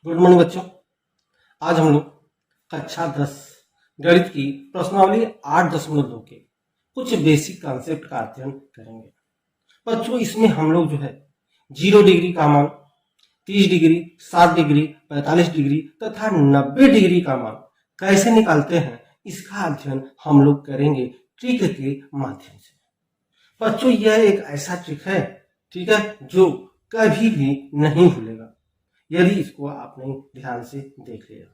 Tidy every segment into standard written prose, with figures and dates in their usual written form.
Good morning बच्चों। आज हम लोग कक्षा 10 गणित की प्रश्नावली 8.2 के कुछ बेसिक कॉन्सेप्ट का अध्ययन करेंगे। बच्चों इसमें हम लोग जो है 0 डिग्री का मान, 30 डिग्री, 60 डिग्री, 45 डिग्री तथा 90 डिग्री का मान कैसे निकालते हैं इसका अध्ययन हम लोग करेंगे ट्रिक के माध्यम से। बच्चों यह एक ऐसा ट्रिक है, ठीक है, जो कभी भी नहीं भूलेगा यदि इसको आपने ध्यान से देख लिया।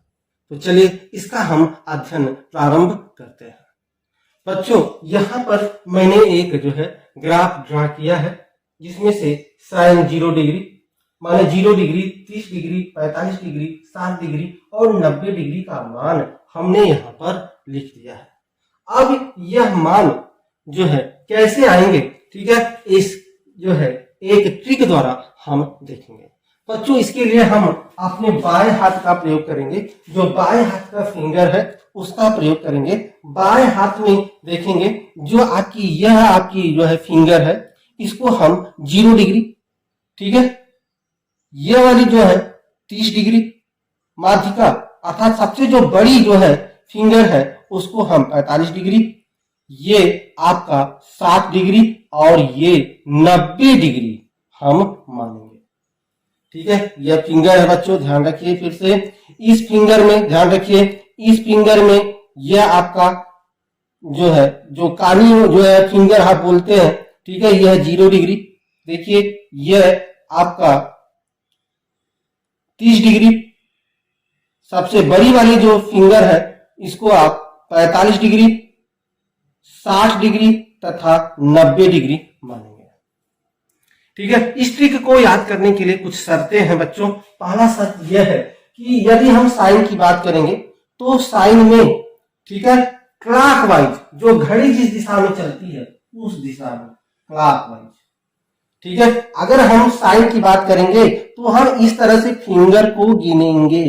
तो चलिए इसका हम अध्ययन प्रारंभ करते हैं। बच्चों यहाँ पर मैंने एक जो है ग्राफ ड्रा किया है जिसमें से साइन 0 डिग्री माने 0 डिग्री, 30 डिग्री, 45 डिग्री, 60 डिग्री और 90 डिग्री का मान हमने यहाँ पर लिख दिया है। अब यह मान जो है कैसे आएंगे, ठीक है, इस जो है एक ट्रिक द्वारा हम देखेंगे। बच्चों इसके लिए हम अपने बाएं हाथ का प्रयोग करेंगे, जो बाएं हाथ का फिंगर है उसका प्रयोग करेंगे। बाएं हाथ में देखेंगे जो आपकी जो है फिंगर है, इसको हम 0 डिग्री, ठीक है, ये वाली जो है 30 डिग्री माध्यिका अर्थात सबसे जो बड़ी जो है फिंगर है उसको हम 45 डिग्री, ये आपका 60 डिग्री और ये 90 डिग्री हम मानेंगे। ठीक है, यह फिंगर है बच्चों, ध्यान रखिए। फिर से इस फिंगर में ध्यान रखिए, इस फिंगर में यह आपका जो है जो कानी जो है फिंगर आप बोलते हैं, ठीक है, यह 0 डिग्री। देखिए यह आपका 30 डिग्री, सबसे बड़ी वाली जो फिंगर है इसको आप 45 डिग्री, 60 डिग्री तथा 90 डिग्री मानेंगे। ठीक है, इस ट्रिक को याद करने के लिए कुछ शर्तें हैं बच्चों। पहला शर्त यह है कि यदि हम साइन की बात करेंगे तो साइन में, ठीक है, क्लॉकवाइज जो घड़ी जिस दिशा में चलती है उस दिशा में क्लॉकवाइज, ठीक है। अगर हम साइन की बात करेंगे तो हम इस तरह से फिंगर को गिनेंगे,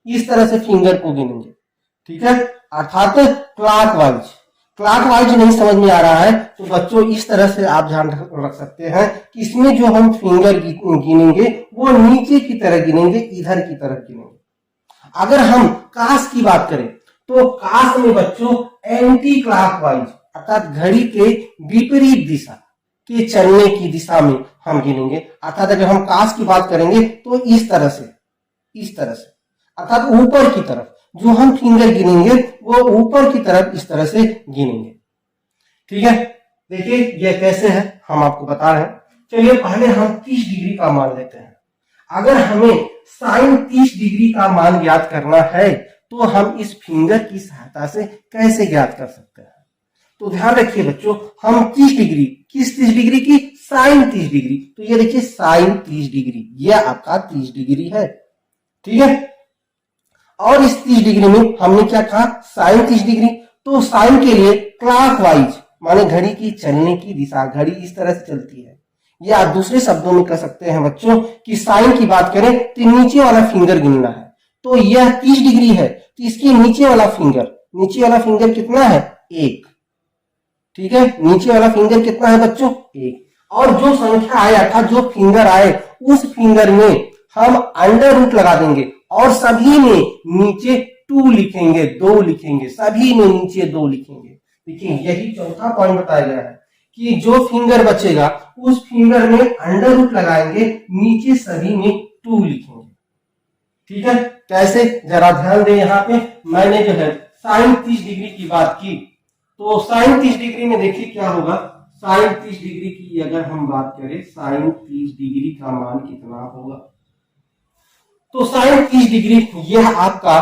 इस तरह से फिंगर को गिनेंगे, ठीक है, अर्थात क्लॉकवाइज। क्लॉकवाइज नहीं समझ में आ रहा है तो बच्चों इस तरह से आप ध्यान रख सकते हैं कि इसमें जो हम फिंगर गिनेंगे वो नीचे की तरह गिनेंगे, इधर की तरफ गिनेंगे। अगर हम काश की बात करें तो काश में बच्चों एंटी क्लॉकवाइज अर्थात घड़ी के विपरीत दिशा के चलने की दिशा में हम गिनेंगे। अर्थात अगर हम काश की बात करेंगे तो इस तरह से, इस तरह से, अर्थात ऊपर की तरफ जो हम फिंगर गिनेंगे वो ऊपर की तरफ इस तरह से गिनेंगे। ठीक है, देखिए यह कैसे है हम आपको बता रहे हैं। चलिए पहले हम 30 डिग्री का मान लेते हैं। अगर हमें साइन 30 डिग्री का मान ज्ञात करना है तो हम इस फिंगर की सहायता से कैसे ज्ञात कर सकते हैं? तो ध्यान रखिए बच्चों, हम 30 डिग्री, किस 30 डिग्री की? Sine 30 degree. तो ये देखिए साइन 30 डिग्री, यह आपका 30 डिग्री है, ठीक है। और इस 30 डिग्री में हमने क्या कहा? Sign 30 degree. तो साइन के लिए क्लॉकवाइज माने घड़ी की चलने की दिशा, घड़ी इस तरह से चलती है। या आप दूसरे शब्दों में कह सकते हैं बच्चों कि साइन की बात करें तो नीचे वाला फिंगर गिनना है। तो यह 30 डिग्री है तो इसके नीचे वाला फिंगर कितना है? 1, ठीक है, नीचे वाला फिंगर कितना है बच्चों? 1। और जो संख्या आए अर्थात जो फिंगर आए उस फिंगर में हम अंडर रूट लगा देंगे और सभी में नीचे 2 लिखेंगे, 2 लिखेंगे, सभी में नीचे 2 लिखेंगे। देखिए यही चौथा पॉइंट बताया गया है कि जो फिंगर बचेगा उस फिंगर में अंडर रूट लगाएंगे, नीचे सभी में 2 लिखेंगे। ठीक है, कैसे? जरा ध्यान दें। यहाँ पे मैंने जो है साइन 30 डिग्री की बात की, तो साइन 30 डिग्री में देखिए क्या होगा। साइन 30 डिग्री की अगर हम बात करें, साइन 30 डिग्री का मान कितना होगा? तो साइन 30 डिग्री यह आपका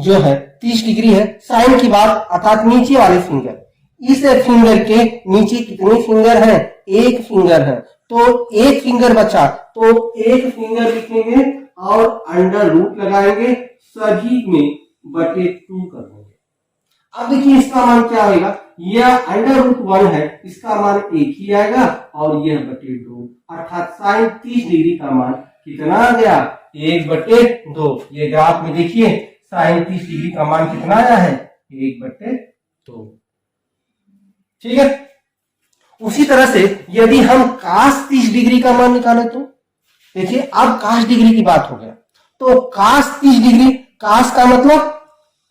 जो है 30 डिग्री है। साइन की बात अर्थात नीचे वाले फिंगर, इस फिंगर के नीचे कितने फिंगर हैं? 1 फिंगर है। तो 1 फिंगर बचा तो 1 फिंगर लिखेंगे और अंडर रूट लगाएंगे, सभी में बटे 2 कर देंगे। अब देखिए इसका मान क्या होगा? यह अंडर रूट 1 है, इसका मान 1 ही आएगा और यह बटे 2, अर्थात साइन 30 डिग्री का मान कितना आ गया? 1/2। ये ग्राफ में देखिए साइन 30 डिग्री का मान कितना आया है? 1/2। ठीक है, उसी तरह से यदि हम काश 30 डिग्री का मान निकाले तो देखिए अब काश डिग्री की बात हो गया तो cos 30 डिग्री, cos का मतलब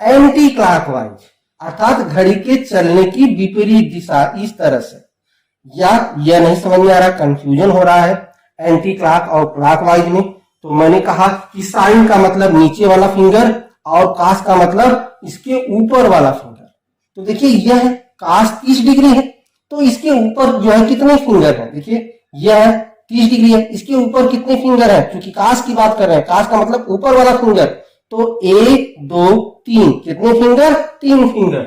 एंटी क्लॉकवाइज, अर्थात घड़ी के चलने की विपरीत दिशा, इस तरह से। या यह नहीं समझ में आ रहा, कंफ्यूजन हो रहा है एंटी क्लॉक और क्लॉकवाइज में, तो मैंने कहा कि साइन का मतलब नीचे वाला फिंगर और cos का मतलब इसके ऊपर वाला फिंगर। तो देखिए यह cos 30 डिग्री है, तो इसके ऊपर जो है कितने फिंगर हैं, देखिए यह 30 डिग्री है, इसके ऊपर कितने फिंगर हैं, क्योंकि cos की बात कर रहे हैं, cos का मतलब ऊपर वाला फिंगर, तो 1 2 3, कितने फिंगर, 3 फिंगर।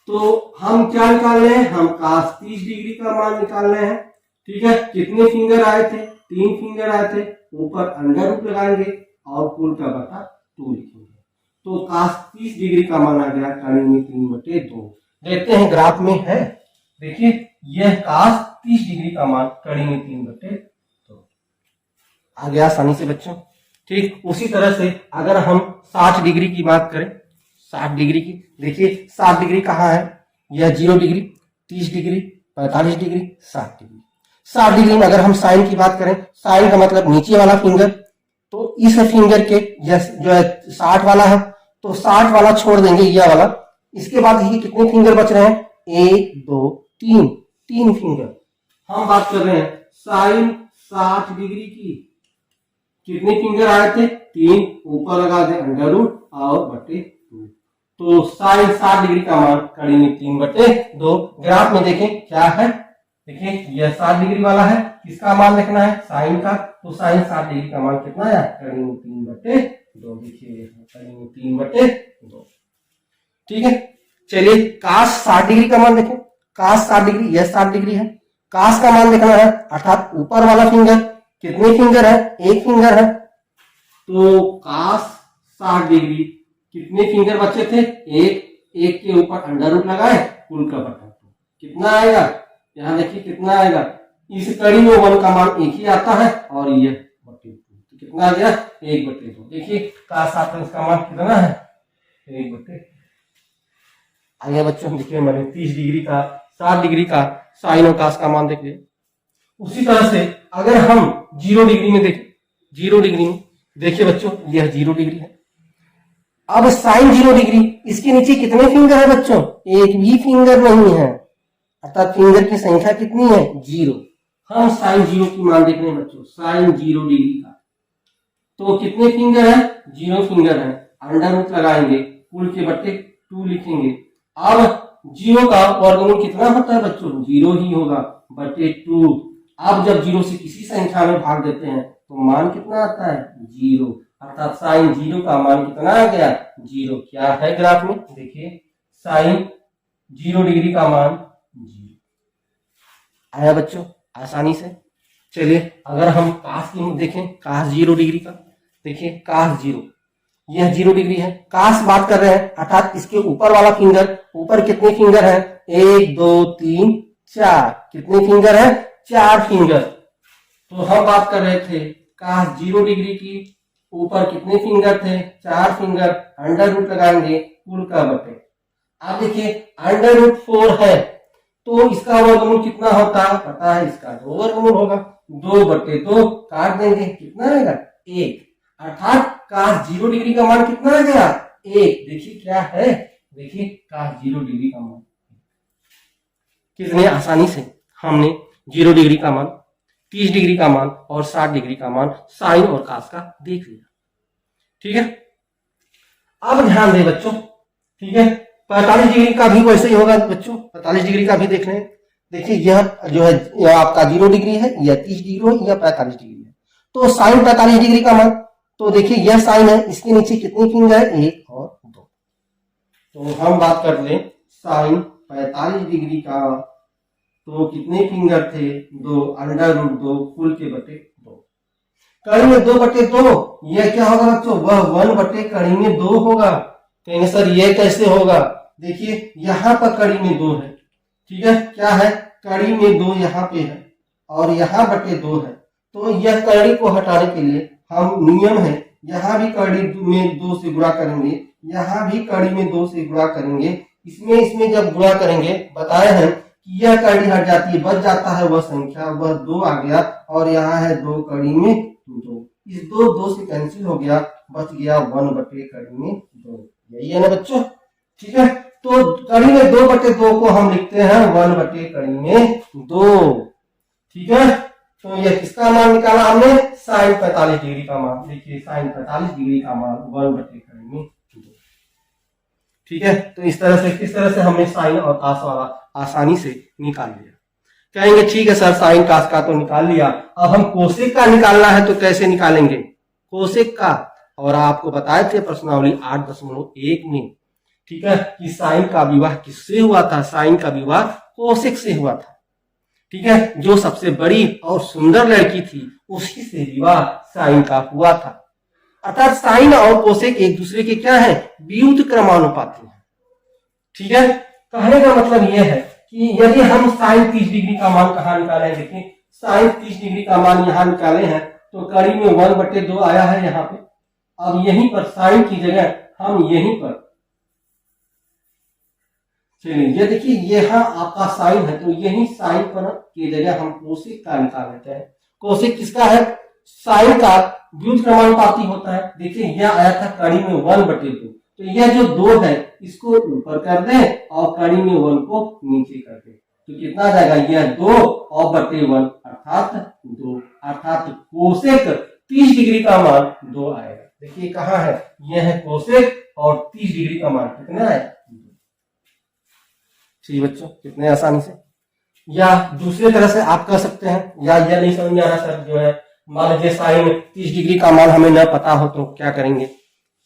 तो हम क्या निकाल रहे हैं, हम cos 30 डिग्री का मान निकाल रहे हैं। ठीक है, कितने फिंगर आए थे, 3 फिंगर आए थे, ऊपर अंडर रूट लगाएंगे और कुल का बटा 2 लिखेंगे। तो cos 30 डिग्री का मान आ गया कड़ी में 3/2। देखते हैं ग्राफ में है, देखिए यह cos 30 डिग्री का मान कड़ी में 3/2 आ गया आसानी से बच्चों। ठीक, उसी तरह से अगर हम 60 डिग्री की बात करें, 60 डिग्री की, देखिए 60 डिग्री कहाँ है, यह 0 degree, 30 degree, 45 degree, 60 degree. 60 degree में अगर हम साइन की बात करें, साइन का मतलब नीचे वाला फिंगर, तो इस फिंगर के जो है 60 वाला है, तो 60 वाला छोड़ देंगे यह वाला, इसके बाद ये कितने फिंगर बच रहे हैं, 1 2 3, 3 फिंगर। हम बात कर रहे हैं साइन 60 डिग्री की, कितने फिंगर आए थे, 3, ऊपर लगा दे अंडर रूट और बटे 2, तो साइन 60 डिग्री का मान कड़ी में 3/2। ग्राफ में देखें क्या है, देखिए यह 60 डिग्री वाला है, किसका मान लिखना है, साइन का, तो साइन 60 डिग्री का मान कितना है, कड़ी में 3/2। देखिए कड़ी में 3/2। ठीक है, चलिए cos 60 डिग्री का मान देखें, cos 60 डिग्री, यह 60 डिग्री है, cos का मान देखना है, अर्थात ऊपर वाला फिंगर, कितने फिंगर है, 1 फिंगर है, तो cos 60 डिग्री कितने फिंगर बचे थे, 1 के ऊपर अंडर रूट लगाए, कुल का बटा 2, कितना आएगा, यहां देखिए कितना आएगा, इस कड़ी में 1 का मान 1 ही आता है और ये बटे 2, तो कितना आ गया, 1/2। देखिए cos 60 इसका मान कितना है, 1/2 आ गया बच्चों। देखिए मैंने 30 डिग्री का, 60 डिग्री का साइन और cos का मान देख लिया। उसी तरह से अगर हम 0 डिग्री में देखें, 0 डिग्री में देखिए बच्चों यह 0 डिग्री है, अब साइन 0 डिग्री, इसके नीचे कितने फिंगर है बच्चों, एक भी फिंगर नहीं है, अर्थात फिंगर की संख्या कितनी है, 0। हम साइन 0 की मान देख रहे हैं बच्चों, साइन 0 डिग्री का, तो कितने फिंगर है, 0 फिंगर है, अंडर रूट लगाएंगे, कुल के बट्टे 2 लिखेंगे। अब 0 का वर्गमूल कितना होता है बच्चों, 0 ही होगा, बटे 2। अब जब 0 से किसी संख्या में भाग देते हैं तो मान कितना आता है, 0, अर्थात साइन 0 का मान कितना आ गया, 0। क्या है ग्राफ में, देखिए साइन 0 डिग्री का मान 0 आया बच्चों आसानी से। चलिए अगर हम cos की देखें, cos 0 डिग्री का, देखिए cos 0, यह 0 डिग्री है, cos बात कर रहे हैं, अर्थात इसके ऊपर वाला फिंगर, ऊपर कितने फिंगर है, 1 2 3 4, कितने फिंगर है, 4 फिंगर। तो हम बात कर रहे थे cos 0 डिग्री की, ऊपर कितने फिंगर थे, 4 फिंगर, अंडर रूट लगाएंगे, कुल का बटे, आप देखिए अंडर रूट 4 है, तो इसका वर्गमूल कितना होता है, पता है, इसका 2 वर्गमूल होगा, 2/2 काट देंगे, कितना रहेगा, 1, अर्थात cos 0 डिग्री का मान कितना आ गया, 1। देखिए क्या है, देखिए cos 0 डिग्री का मान, कितने आसानी से हमने 0 डिग्री का मान, 30 डिग्री का मान और 60 डिग्री का मान साइन और cos का देख लिया। ठीक है, अब ध्यान दें बच्चों, ठीक है, 45 डिग्री का भी वैसे ही होगा बच्चों, 45 डिग्री का भी देख रहे हैं। देखिए यह जो है यह आपका 0 डिग्री है, या 30 डिग्री है, या 45 डिग्री है, तो साइन 45 डिग्री का मान, तो देखिए यह साइन है, इसके नीचे कितने फिंगर है, 1 और 2, तो हम बात कर ले साइन 45 डिग्री का, तो कितने फिंगर थे, 2, अंडर रूट 2, कुल के बटे 2, कड़ी में 2/2, यह क्या होगा बच्चों, वह 1 कड़ी में 2 होगा। कहेंगे सर ये कैसे होगा, देखिए यहाँ पर कड़ी में 2 है, ठीक है, क्या है, कड़ी में 2 यहाँ पे है और यहाँ बटे 2 है, तो यह कड़ी को हटाने के लिए हम नियम है, यहाँ भी कड़ी में 2 से गुणा करेंगे, यहाँ भी कड़ी में 2 से गुणा करेंगे, इसमें जब गुणा करेंगे बताए हैं कि यह कड़ी हट जाती है, बच जाता है वह संख्या, वह 2 आ गया, और यहाँ है 2 कड़ी में 2, इस दो से कैंसिल हो गया, बच गया 1/2। यही है ना बच्चों, ठीक है। तो कड़ी में 2/2 को हम लिखते हैं 1/2, ठीक है। तो ये किसका मान निकाला हमने, sin 45 डिग्री का मान। देखिए sin 45 डिग्री का मान 1/2, ठीक है। तो इस तरह से, किस तरह से हमने साइन और कास वाला आसानी से निकाल लिया। कहेंगे ठीक है सर, साइन कास का तो निकाल लिया, अब हम कोसेक का निकालना है तो कैसे निकालेंगे कोसेक का। और आपको बताए थे प्रश्नावली 8.1 में, ठीक है, कि साइन का विवाह किससे हुआ था, साइन का विवाह कोसेक से हुआ था, ठीक है। जो सबसे बड़ी और सुंदर लड़की थी उसी से विवाह साइन का हुआ था। अर्थात साइन और कोसेक एक दूसरे के क्या है, व्युत्क्रमानुपाती क्रमानुपाती है, ठीक है। कहने का मतलब यह है कि यदि हम साइन 30 डिग्री का मान कहाँ निकाले हैं, देखिए साइन 30 डिग्री का मान यहाँ निकाले हैं तो कड़ी में 1/2 आया है यहाँ पे। अब यहीं पर साइन की जगह हम यहीं पर, चलिए ये देखिए यहाँ आपका साइन है तो यही साइन पर की जगह हम कोसेक का निकाल लेते हैं। कोसेक किसका है, साइन का व्युत्क्रमानुपाती होता है। देखिए यह आया था कड़ी में 1/2, तो यह जो 2 है इसको ऊपर कर दें और कड़ी में 1 को नीचे कर दें, तो कितना आ जाएगा, यह 2/1 अर्थात 2, अर्थात कोसेक 30 डिग्री का मान 2 आएगा। देखिए कहाँ है, यह है कोसेक और 30 डिग्री का मान कितना है, ठीक बच्चों, कितने आसानी से। या दूसरे तरह से आप कर सकते हैं, या यह नहीं समझ में आ रहा सर जो है, मान लीजिए साइन 30 डिग्री का मान हमें न पता हो तो क्या करेंगे,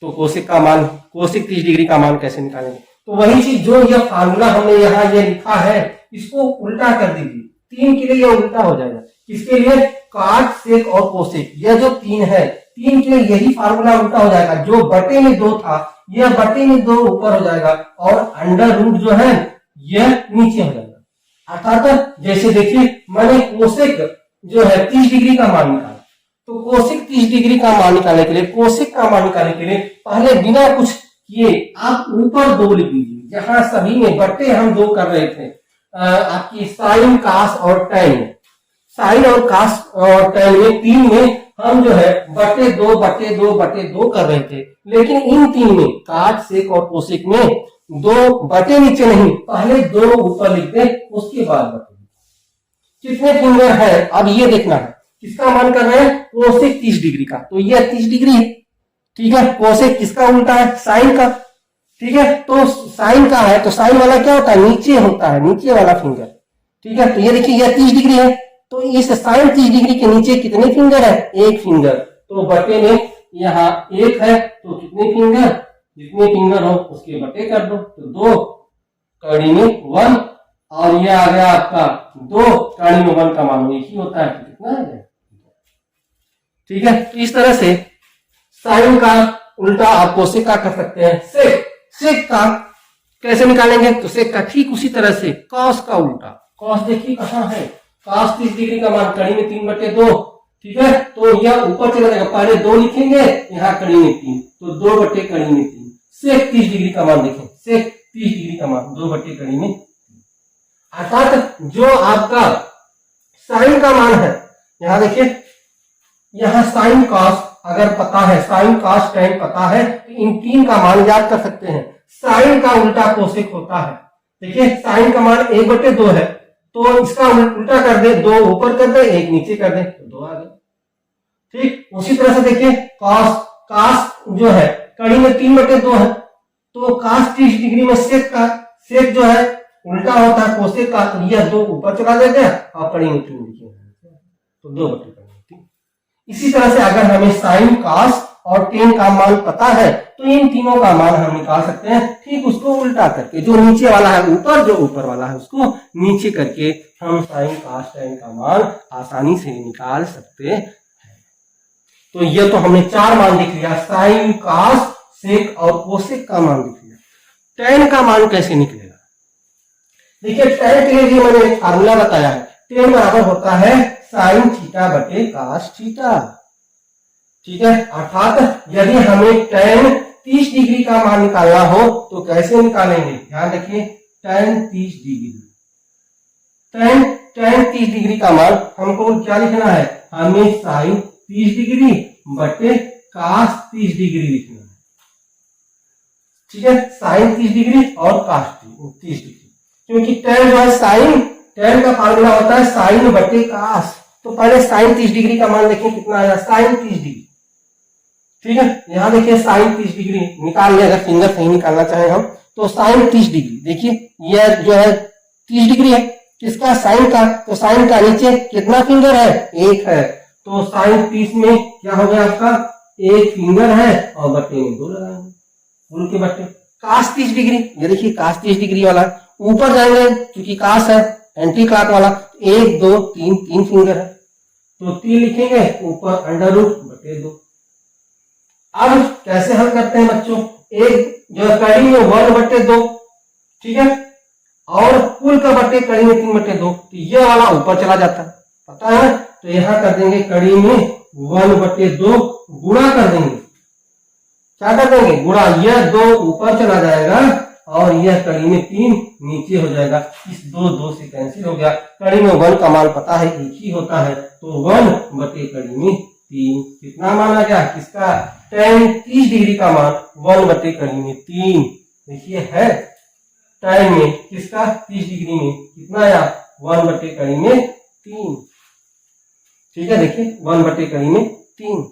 तो कोसेक का मान, कोसेक 30 डिग्री का मान कैसे निकालेंगे। तो वही चीज जो यह फार्मूला हमने यहाँ ये लिखा है इसको उल्टा कर दीजिए, 3 के लिए यह उल्टा हो जाएगा। किसके लिए, काट, सेक और कोसेक, यह जो 3 है 3 के लिए यही फार्मूला उल्टा हो जाएगा। जो बटे में 2 था यह बटे में 2 ऊपर हो जाएगा और अंडर रूट जो है यह नीचे हो जाएगा। अर्थात जैसे देखिए मैंने कोसेक जो है 30 डिग्री का मान निकाला, तो कोसेक 30 डिग्री का मान निकालने के लिए, कोसेक का मान निकालने के लिए पहले बिना कुछ किए आप ऊपर 2 लिख दीजिए। जहां सभी में बट्टे हम 2 कर रहे थे, आपकी साइन, कास और टैन, साइन और कास और टैन में 3 में हम जो है बटे 2 कर रहे थे, लेकिन इन 3 में काट, सेक और कोसेक में 2 बटे नीचे नहीं, पहले 2 ऊपर लिख दे उसके बाद बटे। कितने फिंगर है अब ये देखना है, किसका मान कर रहे हैं, कोसेक 30 डिग्री का, तो यह 30 डिग्री है, ठीक है। कोसेक किसका उल्टा है, साइन का, ठीक है। तो साइन का है तो साइन वाला क्या होता है, नीचे होता है, नीचे वाला फिंगर, ठीक है। तो ये देखिए यह 30 डिग्री है, तो इस साइन 30 डिग्री के नीचे कितने फिंगर है, 1 फिंगर, तो बटे में यहाँ 1 है तो कितने फिंगर, जितने फिंगर हो उसके बटे कर दो, तो 2 कड़ी में 1 और ये आ गया आपका 2 कड़ी में 1 का मान एक ही होता है, तो कितना है, ठीक है। तो इस तरह से साइन का उल्टा आप कोसेक का कर सकते हैं। सेक, सेक का कैसे निकालेंगे, तो सेक का ठीक उसी तरह से कॉस का उल्टा, कॉस देखिए कहाँ है, कॉस 30 डिग्री का मान कड़ी में 3/2, ठीक है। तो यह ऊपर चला जाएगा, पहले 2 लिखेंगे, यहाँ कड़ी में 3, तो 2 बटे कड़ी में 3। सेक 30 डिग्री का मान देखें, सेक 30 डिग्री का मान 2 बटे कड़ी में, अर्थात जो आपका साइन का मान है, यहाँ देखिए यहाँ साइन कॉस अगर पता है, साइन कॉस टैन पता है, तो इन 3 का मान याद कर सकते हैं। साइन का उल्टा कोसेक होता है, देखिए साइन का मान 1/2 है, तो इसका उल्टा कर दे, 2 ऊपर कर दे 1 नीचे कर दे, तो 2 आ गए, ठीक। उसी तरह से देखिए कॉस, कॉस जो है कड़ी में 3/2 है, तो कॉस 30 डिग्री में सेक का, सेक जो है उल्टा होता है कोसेक का, तो यह 2 ऊपर चला जाएगा और कड़ी में 3 नीचे, तो 2/3। इसी तरह से अगर हमें साइन, कॉस और टेन का मान पता है तो इन तीनों का मान हम निकाल सकते हैं, ठीक उसको उल्टा करके, जो नीचे वाला है ऊपर, जो ऊपर वाला है उसको नीचे करके हम साइन, कॉस, टेन का मान आसानी से निकाल सकते हैं। तो ये तो हमने 4 मान लिख लिया, साइन, कॉस, सेक और कोसेक का मान लिख लिया। टेन का मान कैसे निकलेगा, देखिए टेन के लिए मैंने एक फार्मूला बताया है, टेन बराबर होता है साइन थीटा बटे कॉस थीटा, ठीक है। अर्थात यदि हमें टेन 30 डिग्री का मान निकालना हो तो कैसे निकालेंगे, ध्यान रखिए, टेन 30 डिग्री, टेन 30 डिग्री का मान हमको क्या लिखना है, हमें साइन 30 डिग्री बटे cos 30 डिग्री लिखना है। ठीक है, साइन 30 डिग्री और cos 30 डिग्री, क्योंकि tan जो है साइन, tan का फार्मूला होता है साइन बटे cos। तो पहले साइन 30 डिग्री का मान देखिए कितना आया, साइन 30 डिग्री। ठीक है, यहां देखिए साइन 30 डिग्री निकाल लिया, अगर फिंगर सही निकालना चाहे हम तो साइन 30 डिग्री, देखिए यह जो है 30 डिग्री है किसका, साइन का। तो साइन का नीचे कितना फिंगर है, एक है, तो साइन 30 में क्या हो गया आपका, एक फिंगर है और बट्टे में 2 लगाएंगे, फुल के बट्टे। cos 30 डिग्री, ये देखिए cos 30 डिग्री वाला ऊपर जाएंगे क्योंकि cos है, एंटी क्लॉक वाला, 1 2 3 3 फिंगर है तो 3 लिखेंगे, ऊपर अंडर रूट बटे 2। अब कैसे हल करते हैं बच्चों, एक जो कड़ी में 1 बटे 2, ठीक है, और कुल का बट्टे कड़ी में 3 बटे 2, तो ये वाला ऊपर चला जाता है, पता है। तो यहां कर देंगे कड़ी में 1 बटे 2 गुणा कर देंगे, क्या कर देंगे, गुणा, यह 2 ऊपर चला जाएगा और यह कड़ी में 3 नीचे हो जाएगा, इस 2 से कैंसिल हो गया। कड़ी में 1 का मान पता है एक ही होता है, तो 1 बटे कड़ी में 3, कितना मान आ गया किसका, tan 30 डिग्री का मान 1 बटे कड़ी में 3, देखिए है tan में किसका 30 डिग्री में कितना आया, 1 बटे कड़ी में 3। ठीक है, देखिए 1 बटे कड़ी में 3।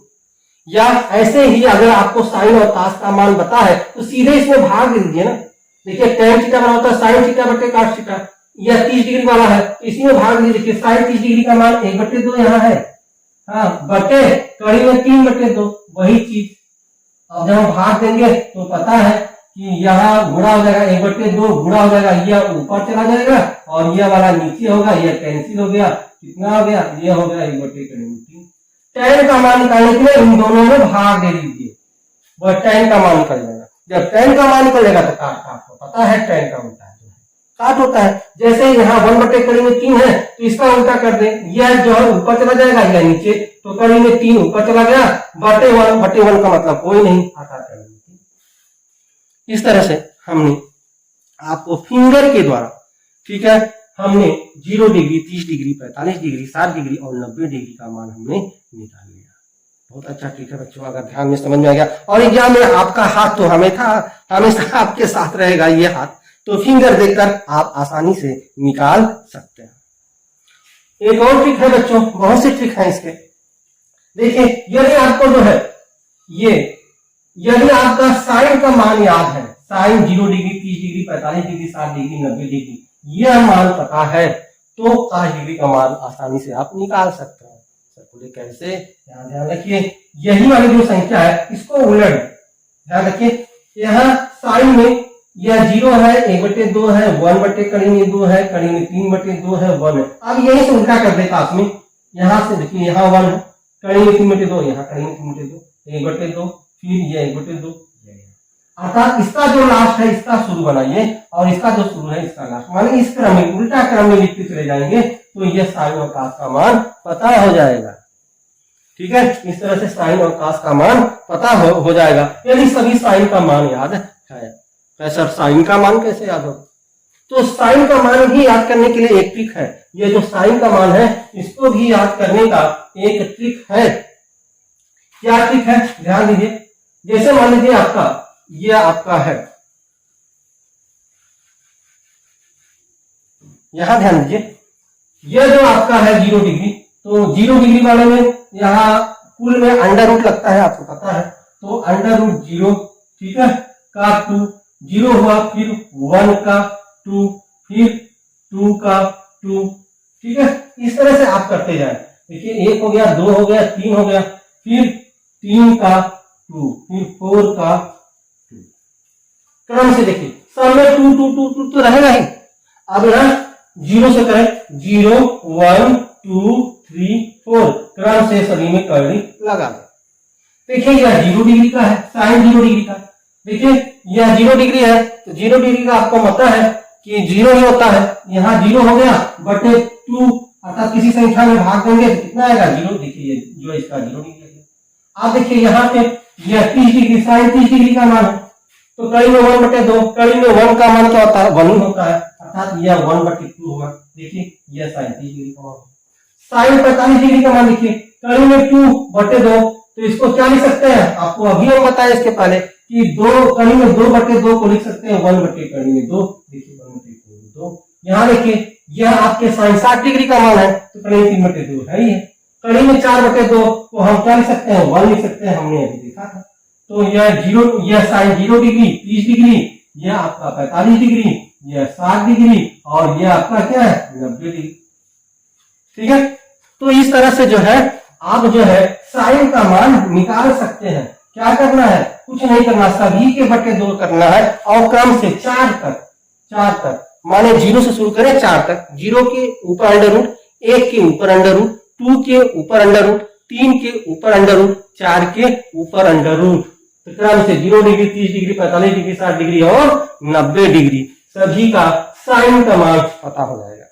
या ऐसे ही अगर आपको साइन और cos का मान पता है तो सीधे इसमें भाग दे दीजिए ना, देखिए tan थीटा बना होता है साइन थीटा बटे cos थीटा, यह 30 डिग्री वाला है तो इसी में भाग दीजिए, देखिए साइन 30 डिग्री का मान 1 बटे 2 यहाँ है, हाँ, बटे कड़ी में 3 बटे 2, वही चीज। अब जब हम भाग देंगे तो पता है कि यहाँ गुणा हो जाएगा, 1 बटे 2 गुणा हो जाएगा, यह ऊपर चला जाएगा और यह वाला नीचे होगा, यह कैंसिल हो गया, कितना हो गया, यह हो गया 1 बटे कड़ी में 3। tan का मान निकालने के लिए इन दोनों में भाग दे दीजिए, वह tan का मान निकल जाएगा। जब tan का मान निकलेगा तो काट, आपको पता है tan का उल्टा है काट होता है। जैसे यहाँ 1 बटे कड़ी में 3 है तो इसका उल्टा कर दे, यह जो है ऊपर चला जाएगा, यह नीचे, तो कड़ी में 3 ऊपर चला गया, बटे 1 का मतलब कोई नहीं आता कड़ी में 3। इस तरह से हमने आपको फिंगर के द्वारा, ठीक है, हमने 0 डिग्री, 30 डिग्री, 45 डिग्री, 60 डिग्री और 90 डिग्री का मान हमने निकाल लिया। बहुत अच्छा ट्रिक है बच्चों, अगर ध्यान में समझ में आ गया। और एग्जाम में आपका हाथ तो हमेशा आपके साथ रहेगा, ये हाथ, तो फिंगर देखकर आप आसानी से निकाल सकते हैं। एक और ट्रिक है बच्चों, बहुत से ट्रिक है इसके। देखिए यदि आपको जो है यदि आपका साइन का मान याद है, sine 0 degree, 30 degree, 45 degree, 60 degree, 90 degree, यह मान पता है तो cos डिग्री का मान आसानी से आप निकाल सकते हैं। बोले कैसे, ध्यान रखिए, यही वाली जो संख्या है इसको उलट ध्यान रखिए, यहाँ साइन में यह 0 है, 1 बटे 2 है, 1 बटे कड़ी में 2 है, कड़ी में 3 बटे 2 है, 1 है। अब यही से उल्टा कर देता आपने, यहाँ से देखिए यहाँ 1 है, कड़ी में 3 बटे 2, यहाँ कड़ी में 3 बटे 2, 1 बटे 2, फिर यह 1 बटे 2, अर्थात इसका जो लास्ट है इसका शुरू बनाइए और इसका जो शुरू है इसका लास्ट, माने इस क्रम में उल्टा क्रम में लिखते चले जाएंगे तो यह साइन और cos का मान पता हो जाएगा। ठीक है, इस तरह से साइन और cos का मान पता हो जाएगा यदि सभी साइन का मान याद है। सर साइन का मान कैसे याद हो, तो साइन का मान भी याद करने के लिए एक ट्रिक है, ये जो साइन का मान है इसको भी याद करने का एक ट्रिक है। क्या ट्रिक है, ध्यान दीजिए। जैसे मान लीजिए ये आपका है, यहां ध्यान दीजिए, यह जो आपका है 0 डिग्री, तो 0 डिग्री वाले में यहाँ कुल में अंडर रूट लगता है, आपको पता है, तो अंडर रूट 0, ठीक है, का 2, 0 हुआ, फिर 1 का 2, फिर 2 का 2, ठीक है, इस तरह से आप करते जाए। देखिए 1 हो गया, 2 हो गया, 3 हो गया, फिर 3 का 2, फिर 4 का 2, क्रम से देखिए सब में 2 2 2 2 तो रहेगा ही। अब यहाँ 0 से करें, 0 1 2 3 4, क्रम से सभी में कड़ी लगा ले। देखिए यह 0 डिग्री का है, साइन 0 डिग्री का, देखिए यह 0 डिग्री है, तो 0 डिग्री का आपको पता है कि 0 ही होता है, यहाँ 0 हो गया बटे 2, अर्थात किसी संख्या में भाग देंगे तो कितना आएगा 0, देखिए जो इसका 0 डिग्री है। आप देखिए यहाँ पे यह 30 डिग्री, साइन 30 डिग्री का मान है, तो कड़ी में 1 बटे 2, कड़ी में 1 का मान क्या होता है, 1 ही होता है, अर्थात यह 1 बटे 2 होगा। देखिए यह साइन 30 डिग्री का मान, साइन 45 डिग्री का मान देखिए, कड़ी में 2 बटे 2, तो इसको क्या लिख सकते हैं, आपको अभी हम बताएं इसके पहले कि दो कड़ी में 2/2 को लिख सकते हैं 1/2 कड़ी में 2। देखिए 1/2 यहाँ देखिए यह आपके sin 60 डिग्री का मान है तो कड़ी 3/2 है ही है। कड़ी में 4/2 को हम क्या लिख सकते हैं 1 लिख सकते हैं, हमने अभी देखा था। तो यह sin 0 डिग्री 30 डिग्री, यह आपका 45 डिग्री, यह 60 डिग्री और यह आपका क्या है 90 डिग्री। ठीक है, तो इस तरह से जो है आप जो है साइन का मान निकाल सकते हैं। क्या करना है, कुछ नहीं करना, सभी के बटे 2 करना है और क्रम से 4 तक माने 0 से शुरू करें 4 तक, 0 के ऊपर अंडर रूट, 1 के ऊपर अंडर रूट, 2 के ऊपर अंडर रूट, 3 के ऊपर अंडर रूट, 4 के ऊपर अंडर रूट। तो क्रम से 0 डिग्री 30 डिग्री 45 डिग्री 60 डिग्री और 90 डिग्री सभी का साइन का मान पता हो जाएगा।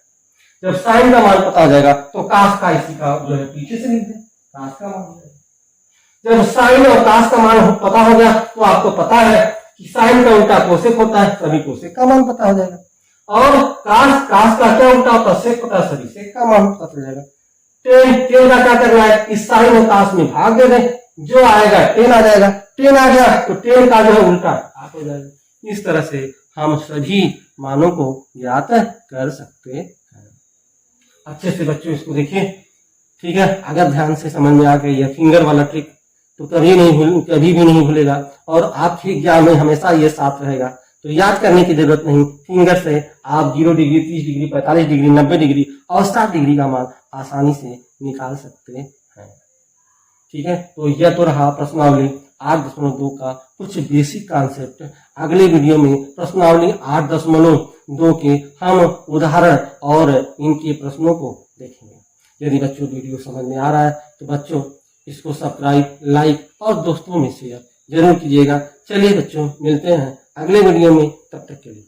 जब साइन का मान पता हो जाएगा तो कास का इसी का जो है पीछे से लिख दें, कास का मान हो जाएगा। जब साइन और कास का मान पता हो गया तो आपको पता है कि साइन का उल्टा कोसेक होता है, सभी कोसेक का मान पता हो जाएगा। और कास का क्या उल्टा होता है, सेक होता है, सभी सेक का मान पता चल जाएगा। टेन का क्या करना है, इस साइन और कास में भाग दे दें, जो आएगा 10 आ जाएगा, 10 आ गया तो 10 का जो है उल्टा आप हो जाएगा। इस तरह से हम सभी मानों को ज्ञात कर सकते हैं। अच्छे से बच्चों इसको देखिए, ठीक है। अगर ध्यान से समझ में आ गई है फिंगर वाला ट्रिक तो कभी भी नहीं भूलेगा और आपके एग्जाम में हमेशा ये साथ रहेगा। तो याद करने की जरूरत नहीं, फिंगर से आप 0 डिग्री 30 डिग्री 45 डिग्री 90 डिग्री और 60 डिग्री का मान आसानी से निकाल सकते हैं। ठीक है, तो यह तो रहा प्रश्नावली 8.2 का कुछ बेसिक कॉन्सेप्ट। अगले वीडियो में प्रश्नावली 8.2 के हम उदाहरण और इनके प्रश्नों को देखेंगे। यदि बच्चों वीडियो समझ में आ रहा है तो बच्चों इसको सब्सक्राइब, लाइक और दोस्तों में शेयर जरूर कीजिएगा। चलिए बच्चों मिलते हैं अगले वीडियो में, तब तक के लिए।